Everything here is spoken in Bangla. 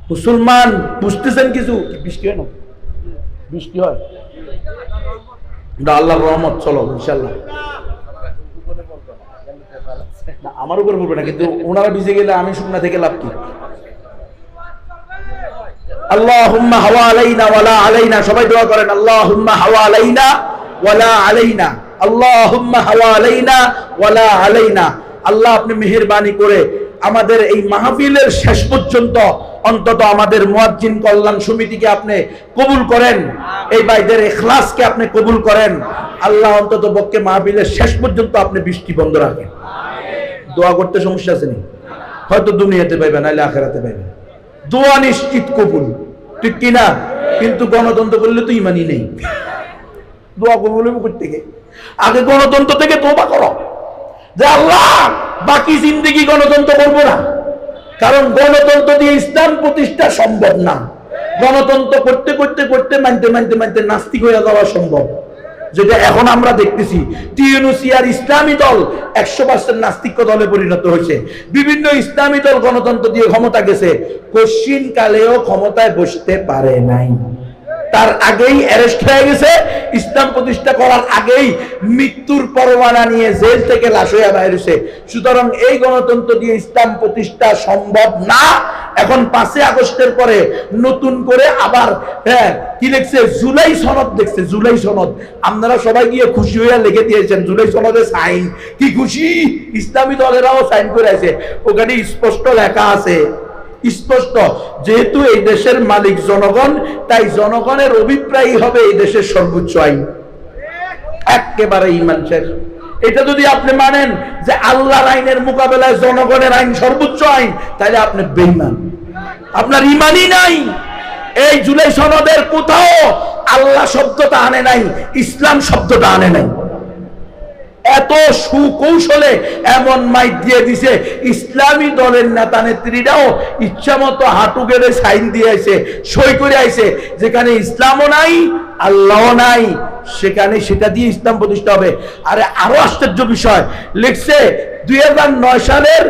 মুসলমান বুঝতেছেন কিছু? বৃষ্টি হয় না? বৃষ্টি হয় আল্লাহর রহমত। চলো ইনশাল্লাহ। আমার উপর পড়বে না, কিন্তু ওনারা ভিজে গেলে আমি শুকনা থেকে লাভ কি? আল্লাহুম্মা হাওয়া আলাইনা ওয়ালা আলাইনা। সবাই দোয়া করেন, আল্লাহুম্মা হাওয়া আলাইনা ওয়ালা আলাইনা, আল্লাহুম্মা হাওয়া আলাইনা ওয়ালা আলাইনা। আল্লাহ আপনি মেহেরবানি করে আমাদের এই মাহফিলের শেষ পর্যন্ত অন্তত আমাদের মুয়াজ্জিন কল্যাণ সমিতিকে আপনি কবুল করেন, এই ভাইদের ইখলাসকে আপনি কবুল করেন। আল্লাহ অন্তত পক্ষে মাহফিলের শেষ পর্যন্ত আপনি বৃষ্টি বন্ধ রাখেন। দোয়া করতে সমস্যা আছে নি? হয়তো দুনিয়াতে পাইবেন, নাইলে আখিরাতে পাইবেন। দোয়া নিশ্চিত কবুল, ঠিক কিনা? কিন্তু গণতন্ত্র করলে তো ইমানই নেই। দোয়া কবুল করতে গিয়ে আগে গণতন্ত্র থেকে তওবা করো যে আল্লাহ বাকি জিন্দেগি গণতন্ত্র করবো না, কারণ গণতন্ত্র দিয়ে ইসলাম প্রতিষ্ঠা সম্ভব না। গণতন্ত্র করতে করতে করতে মানতে মানতে মানতে নাস্তিক হয়ে যাওয়া সম্ভব, যেটা এখন আমরা দেখতেছি। টিএনসি আর ইসলামী দল 100% নাস্তিক দলে পরিণত হয়েছে। বিভিন্ন ইসলামী দল গণতন্ত্র দিয়ে ক্ষমতা গেছে, কশিন কালেও ক্ষমতায় বসতে পারে নাই। তার আগেই অ্যারেস্ট হয়ে গেছে, ইসলাম প্রতিষ্ঠা করার আগেই মৃত্যুর পরোয়ানা নিয়ে জেল থেকে লাশ হয়ে বাইরে হয়েছে। সুতরাং এই গণতন্ত্র দিয়ে ইসলাম প্রতিষ্ঠা সম্ভব না। এখন 5 আগস্টের পরে নতুন করে আবার কি লিখছে? জুলাই সনদ দেখছে, জুলাই সনদ। আপনারা সবাই গিয়ে খুশি হইয়া লিখে দিয়েছেন জুলাই সনদে সাইন। কি খুশি! ইসলামী দলেরাও সাইন করে আছে। ওখানে স্পষ্ট লেখা আছে, স্পষ্ট, যেহেতু এই দেশের মালিক জনগণ, তাই জনগণের অভিপ্রায় হবে এই দেশের সর্বোচ্চ আইন। একেবারে ঈমান শেষ। এটা যদি আপনি মানেন যে আল্লাহর আইনের মোকাবেলায় জনগণের আইন সর্বোচ্চ আইন, তাহলে আপনি বেঈমান, আপনার ঈমানই নাই। এই জুলাই সনদের কোথাও আল্লাহ শব্দটা আনে নাই, ইসলাম শব্দটা আনে নাই। এত সুকৌশলে এমন মাইক দিয়ে দিছে, ইসলামী দলের নেতা নেত্রীরাও ইচ্ছা মতো হাঁটু গেড়ে সাইন দিয়ে আইছে, সই করে আইছে। যেখানে ইসলামও নাই, আল্লাহও নাই, সেখানে সেটা দিয়ে ইসলাম প্রতিষ্ঠা হবে। আরে আরো আশ্চর্য বিষয় লিখছে 2009 সালের